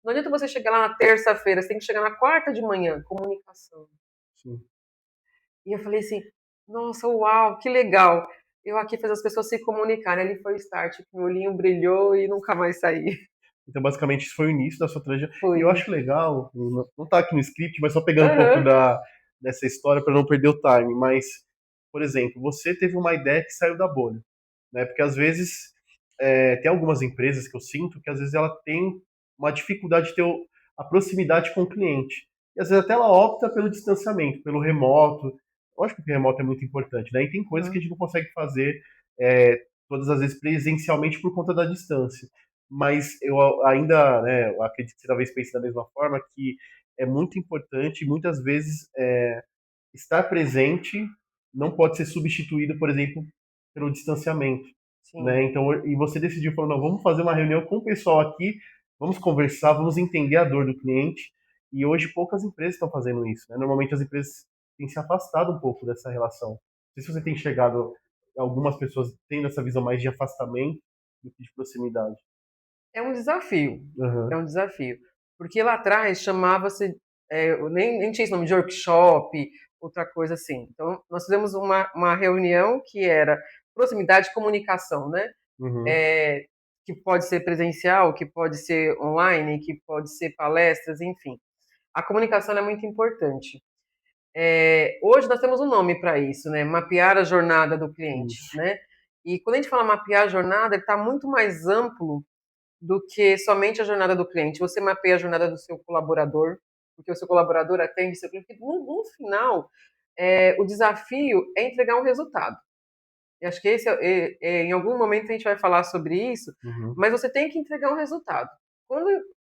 Não adianta você chegar lá na terça-feira, você tem que chegar na quarta de manhã, comunicação. Sim. E eu falei assim, nossa, uau, que legal. Eu aqui fiz as pessoas se comunicarem. Ali foi o start, meu olhinho brilhou e nunca mais saí. Então, basicamente, isso foi o início da sua trajetória. E eu Foi. acho legal, não tá aqui no script, mas só pegando um pouco Aham. dessa história para não perder o time. Mas, por exemplo, você teve uma ideia que saiu da bolha, né? Porque às vezes tem algumas empresas que eu sinto que às vezes ela tem uma dificuldade de ter a proximidade com o cliente. E às vezes até ela opta pelo distanciamento, pelo remoto. Lógico que o remoto é muito importante, né? E tem coisas que a Uhum. gente não consegue fazer é, todas as vezes presencialmente por conta da distância. Mas eu ainda, né, eu acredito que você talvez pense da mesma forma, que é muito importante, muitas vezes estar presente não pode ser substituído, por exemplo, pelo distanciamento, né? Sim. Então, e você decidiu, falou, não, vamos fazer uma reunião com o pessoal aqui, vamos conversar, vamos entender a dor do cliente. E hoje poucas empresas estão fazendo isso, né? Normalmente as empresas têm se afastado um pouco dessa relação. Não sei se você tem chegado, algumas pessoas tendo essa visão mais de afastamento do que de proximidade. É um desafio. É Aham. um desafio. Porque lá atrás chamava-se, eu nem tinha esse nome de workshop, outra coisa assim. Então, nós fizemos uma reunião que era proximidade de comunicação, né? Uhum. É, que pode ser presencial, que pode ser online, que pode ser palestras, enfim. A comunicação é muito importante. Hoje nós temos um nome para isso, né? Mapear a jornada do cliente, Isso. né? E quando a gente fala mapear a jornada, ele está muito mais amplo do que somente a jornada do cliente. Você mapeia a jornada do seu colaborador, porque o seu colaborador atende seu cliente. No final, o desafio é entregar um resultado. Eu acho que em algum momento a gente vai falar sobre isso, Uhum. mas você tem que entregar um resultado. Quando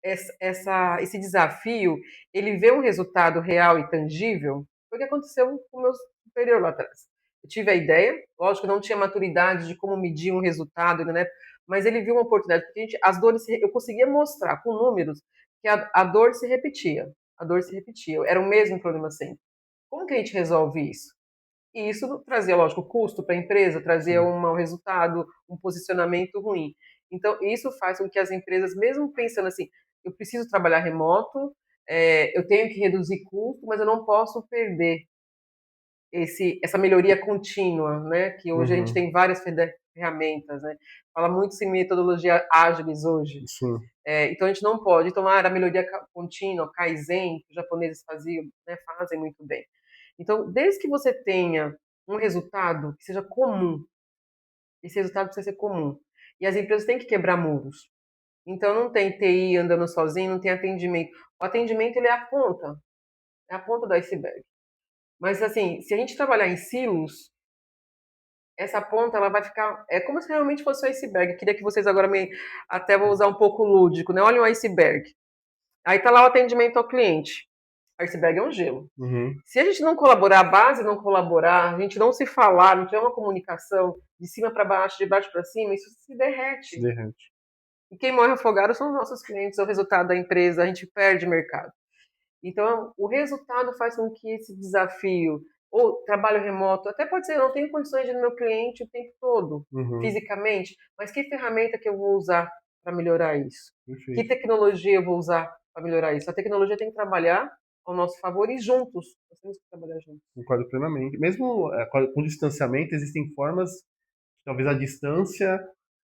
esse desafio ele vê um resultado real e tangível, foi o que aconteceu com o meu superior lá atrás. Eu tive a ideia, lógico, eu não tinha maturidade de como medir um resultado, né? Mas ele viu uma oportunidade, porque as dores, eu conseguia mostrar com números que a dor se repetia. A dor se repetia, era o mesmo problema sempre. Como que a gente resolve isso? E isso trazia, lógico, custo para a empresa, trazia Sim. um mau resultado, um posicionamento ruim. Então, isso faz com que as empresas, mesmo pensando assim, eu preciso trabalhar remoto, eu tenho que reduzir custo, mas eu não posso perder essa melhoria contínua, né? Que hoje a gente Uhum. tem várias ferramentas, né? Fala muito em metodologia ágeis hoje. Sim. Então a gente não pode. Então, a melhoria contínua, Kaizen, que os japoneses faziam, né, fazem muito bem. Então, desde que você tenha um resultado que seja comum, esse resultado precisa ser comum. E as empresas têm que quebrar muros. Então, não tem TI andando sozinho, não tem atendimento. O atendimento ele é a ponta do iceberg. Mas, assim, se a gente trabalhar em silos, essa ponta ela vai ficar. É como se realmente fosse um iceberg. Eu queria que vocês agora me. Até vou usar um pouco lúdico, né? Olha o iceberg. Aí tá lá o atendimento ao cliente. Iceberg é um gelo. Uhum. Se a gente não colaborar, a base não colaborar, a gente não se falar, não tiver uma comunicação de cima para baixo, de baixo para cima, isso se Se derrete. derrete. E quem morre afogado são os nossos clientes, é o resultado da empresa, a gente perde mercado. Então, o resultado faz com que esse desafio, ou trabalho remoto, até pode ser, eu não tenho condições de ir no meu cliente o tempo todo, Uhum. fisicamente, mas que ferramenta que eu vou usar para melhorar isso? Que Perfeito. tecnologia eu vou usar para melhorar isso? A tecnologia tem que trabalhar ao nosso favor e juntos, nós temos que trabalhar juntos. Concordo plenamente. Mesmo com distanciamento, existem formas que talvez a distância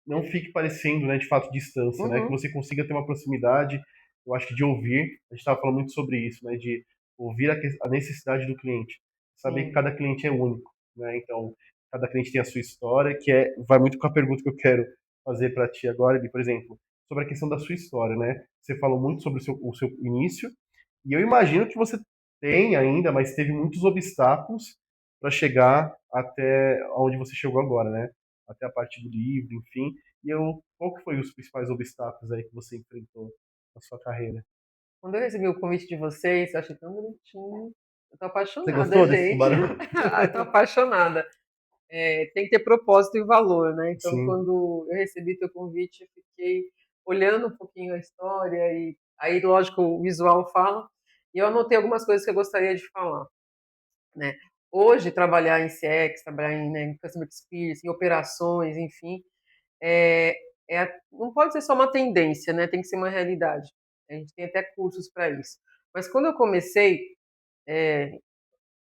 não fique parecendo, né, de fato, distância, né? Que Uhum, você consiga ter uma proximidade, eu acho que de ouvir. A gente estava falando muito sobre isso, né? De ouvir a necessidade do cliente. Saber que sim, cada cliente é único, né? Então, cada cliente tem a sua história, vai muito com a pergunta que eu quero fazer para ti agora, Eli, por exemplo, sobre a questão da sua história, né? Você falou muito sobre o seu início, e eu imagino que você tem ainda, mas teve muitos obstáculos para chegar até onde você chegou agora, né? Até a parte do livro, enfim. Qual que foi os principais obstáculos aí que você enfrentou na sua carreira? quando eu recebi o convite de vocês, eu achei tão bonitinho. Eu tô Você apaixonada, gostou desse gente. tubarão? Eu tô apaixonada. Tem que ter propósito e valor, né? Então, Sim. quando eu recebi teu convite, eu fiquei olhando um pouquinho a história e aí, lógico, o visual fala. E eu anotei algumas coisas que eu gostaria de falar, né? Hoje, trabalhar em CX, trabalhar em Customer Experience, em operações, enfim, é, não pode ser só uma tendência, né? Tem que ser uma realidade. A gente tem até cursos para isso. Mas quando eu comecei,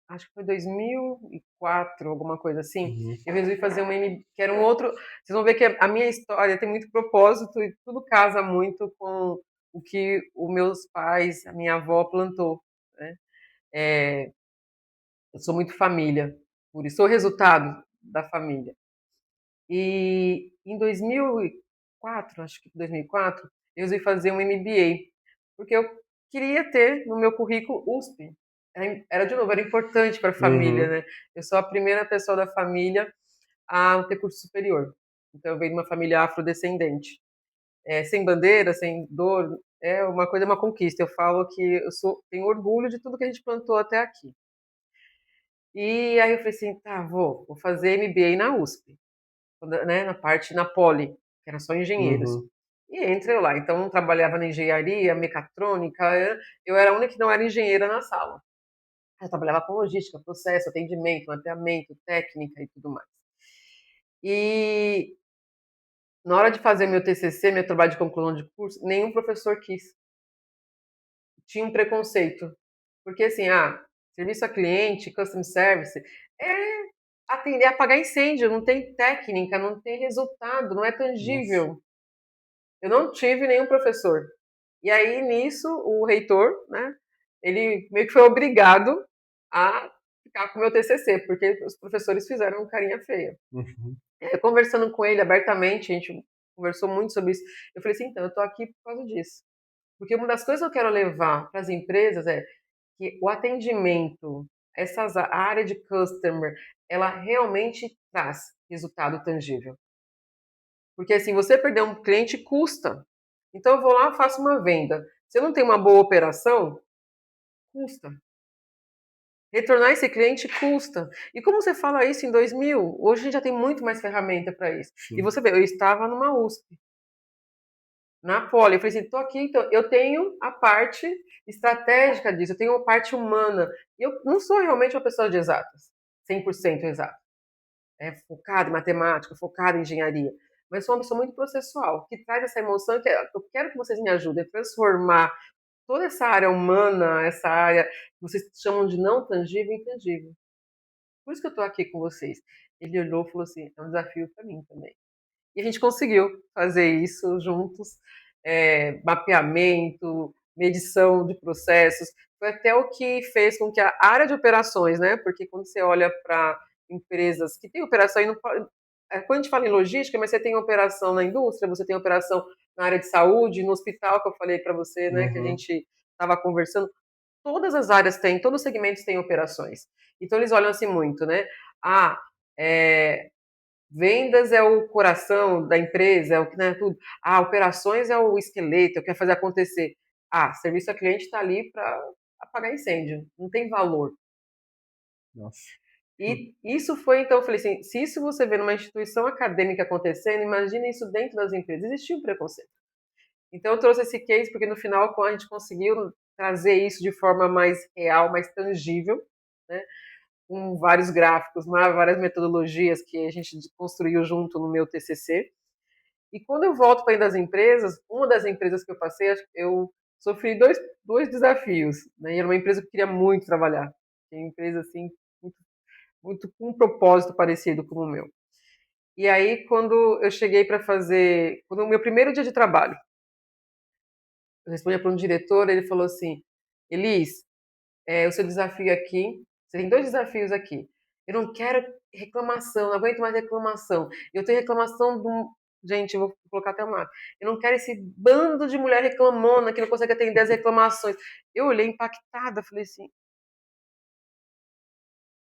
acho que foi 2004, alguma coisa assim, Uhum. eu resolvi fazer uma que era um outro. Vocês vão ver que a minha história tem muito propósito e tudo casa muito com o que os meus pais, a minha avó plantou, né? É, eu sou muito família, por isso sou resultado da família. E em 2004, acho que 2004, eu resolvi fazer um MBA, porque eu queria ter no meu currículo USP. Era, de novo, era importante para a família, Uhum. né? Eu sou a primeira pessoa da família a ter curso superior. Então, eu venho de uma família afrodescendente. Sem bandeira, sem dor, é uma coisa, é uma conquista. Eu falo que tenho orgulho de tudo que a gente plantou até aqui. E aí eu falei assim, tá, vou fazer MBA na USP, né, na Poli, que era só engenheiros. Uhum. E entrei lá. Então, eu trabalhava na engenharia, mecatrônica, eu era a única que não era engenheira na sala. Eu trabalhava com logística, processo, atendimento, mapeamento, técnica e tudo mais. E na hora de fazer meu TCC, meu trabalho de conclusão de curso, nenhum professor quis. Tinha um preconceito. Porque assim, serviço a cliente, customer service, é atender a apagar incêndio, não tem técnica, não tem resultado, não é Nossa. tangível. Eu não tive nenhum professor. E aí, nisso, o reitor, né, ele meio que foi obrigado a ficar com o meu TCC, porque os professores fizeram carinha feia. Uhum. Conversando com ele abertamente, a gente conversou muito sobre isso. Eu falei assim, então, eu tô aqui por causa disso. Porque uma das coisas que eu quero levar para as empresas é que o atendimento, a área de customer, ela realmente traz resultado tangível. Porque assim, você perder um cliente custa. Então eu vou lá, faço uma venda. Se eu não tenho uma boa operação, custa. Retornar esse cliente custa. E como você fala isso em 2000? Hoje a gente já tem muito mais ferramenta para isso. E Sim. você vê, eu estava numa USP, na Poli. Eu falei assim, estou aqui, então eu tenho a parte estratégica disso, eu tenho a parte humana. E eu não sou realmente uma pessoa de exatas, 100% exata. Focada em matemática, focada em engenharia. Mas sou uma pessoa muito processual, que traz essa emoção que eu quero que vocês me ajudem a transformar toda essa área humana, essa área que vocês chamam de não tangível em tangível. Por isso que eu estou aqui com vocês. Ele olhou e falou assim: é um desafio para mim também. E a gente conseguiu fazer isso juntos, mapeamento, medição de processos. Foi até o que fez com que a área de operações, né? Porque quando você olha para empresas que têm operação, quando a gente fala em logística, mas você tem operação na indústria, você tem operação na área de saúde, no hospital, que eu falei para você, né? Que a Uhum. gente estava conversando. Todas as áreas têm, todos os segmentos têm operações. Então eles olham assim muito, né? Ah, é, vendas é o coração da empresa, é o que, né, tudo. Operações é o esqueleto, é o que vai fazer acontecer. Serviço ao cliente está ali para apagar incêndio, não tem valor. Nossa. E isso foi, então, eu falei assim, se isso você vê numa instituição acadêmica acontecendo, imagina isso dentro das empresas. Existia um preconceito. Então eu trouxe esse case porque no final a gente conseguiu trazer isso de forma mais real, mais tangível, né? Com vários gráficos, várias metodologias que a gente construiu junto no meu TCC. E quando eu volto para dentro das empresas, uma das empresas que eu passei, eu sofri dois desafios. Né? E era uma empresa que eu queria muito trabalhar. Uma empresa assim, muito, muito com um propósito parecido com o meu. E aí, quando eu cheguei para fazer, quando o meu primeiro dia de trabalho, eu respondi para um diretor, ele falou assim: Elis, o seu desafio aqui, você tem dois desafios aqui. Eu não quero reclamação, não aguento mais reclamação. Eu tenho reclamação do. Gente, eu vou colocar até uma. Eu não quero esse bando de mulher reclamona que não consegue atender as reclamações. Eu olhei impactada, falei assim: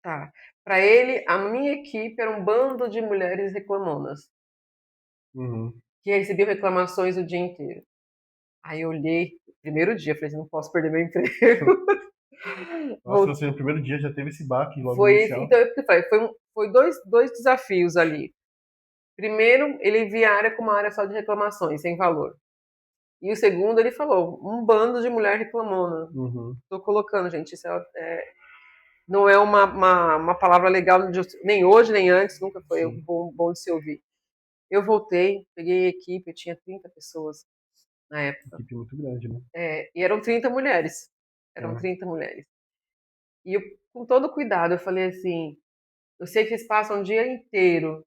tá. Para ele, a minha equipe era um bando de mulheres reclamonas, Uhum. que recebiam reclamações o dia inteiro. Aí eu olhei, primeiro dia, falei assim: não posso perder meu emprego. Nossa, você no primeiro dia já teve esse baque logo Foi, inicial. então, é o que eu falei, foi dois desafios ali. Primeiro, ele via a área como uma área só de reclamações, sem valor. E o segundo, ele falou, um bando de mulher reclamona. Uhum. Estou colocando, gente, isso não é uma palavra legal, nem hoje, nem antes, nunca foi Sim. bom de se ouvir. Eu voltei, peguei a equipe, eu tinha 30 pessoas na época. Equipe muito grande, né? E eram 30 mulheres. Eram É. 30 mulheres. E eu, com todo cuidado, eu falei assim: eu sei que vocês passam o dia inteiro,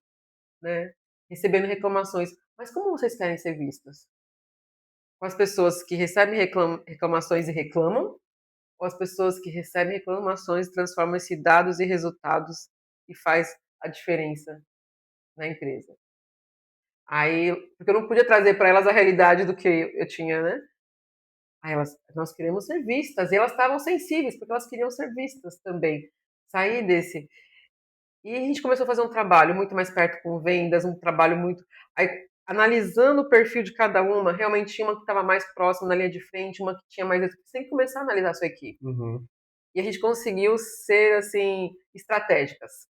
né, recebendo reclamações, mas como vocês querem ser vistas? Com as pessoas que recebem reclamações e reclamam, ou as pessoas que recebem reclamações e transformam esses dados em resultados e faz a diferença na empresa? Aí, porque eu não podia trazer para elas a realidade do que eu tinha, né? Aí elas, nós queremos ser vistas. E elas estavam sensíveis, porque elas queriam ser vistas também. Sair desse. E a gente começou a fazer um trabalho muito mais perto com vendas, um trabalho muito. Aí, analisando o perfil de cada uma, realmente tinha uma que estava mais próxima na linha de frente, uma que tinha mais. Sem começar a analisar a sua equipe. Uhum. E a gente conseguiu ser, assim, estratégicas.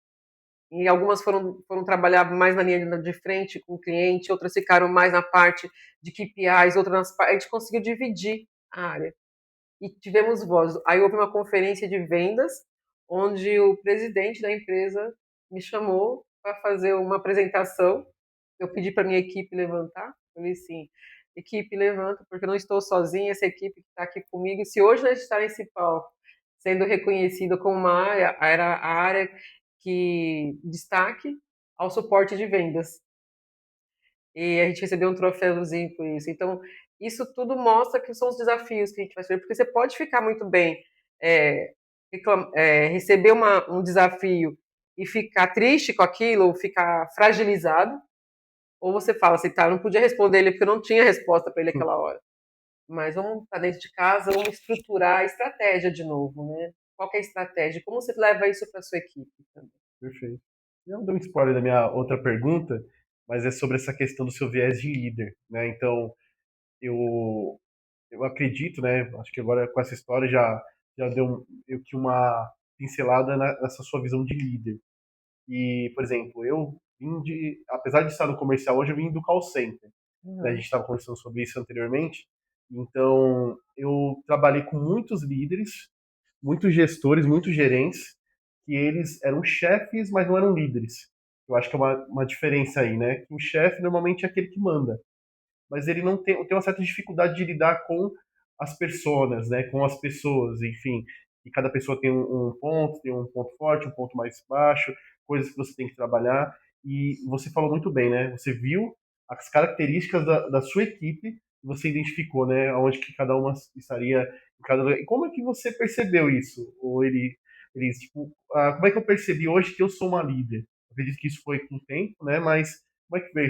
E algumas foram trabalhar mais na linha de frente com o cliente, outras ficaram mais na parte de KPIs, outras a gente conseguiu dividir a área. E tivemos voz. Aí houve uma conferência de vendas, onde o presidente da empresa me chamou para fazer uma apresentação. Eu pedi para minha equipe levantar. Falei assim: equipe, levanta, porque eu não estou sozinha, essa equipe que está aqui comigo. E se hoje nós está nesse palco, sendo reconhecida como uma área, era a área que destaque ao suporte de vendas. E a gente recebeu um troféuzinho por isso. Então, isso tudo mostra que são os desafios que a gente vai sofrer, porque você pode ficar muito bem, é, receber um desafio e ficar triste com aquilo, ou ficar fragilizado, ou você fala assim, tá, eu não podia responder ele porque eu não tinha resposta para ele naquela hora. Mas vamos estar dentro de casa, vamos estruturar a estratégia de novo, né? Qual que é a estratégia? Como você leva isso para sua equipe também? Perfeito. Eu dou um spoiler da minha outra pergunta, mas é sobre essa questão do seu viés de líder, né? Então, eu, eu acredito, né? Acho que agora com essa história já deu meio que uma pincelada nessa sua visão de líder. E, por exemplo, eu vim apesar de estar no comercial hoje, eu vim do call center, né? A gente Uhum. estava conversando sobre isso anteriormente. Então, eu trabalhei com muitos líderes, muitos gestores, muitos gerentes, que eles eram chefes, mas não eram líderes. Eu acho que é uma diferença aí, né? Que o chefe normalmente é aquele que manda, mas ele não tem uma certa dificuldade de lidar com as pessoas, né? Com as pessoas, enfim. E cada pessoa tem um ponto forte, um ponto mais baixo, coisas que você tem que trabalhar. E você falou muito bem, né? Você viu as características da sua equipe e você identificou, né? Onde que cada uma estaria em cada lugar. E como é que você percebeu isso? Ou eles tipo, como é que eu percebi hoje que eu sou uma líder? Eu acredito que isso foi com o tempo, né? Mas como é que veio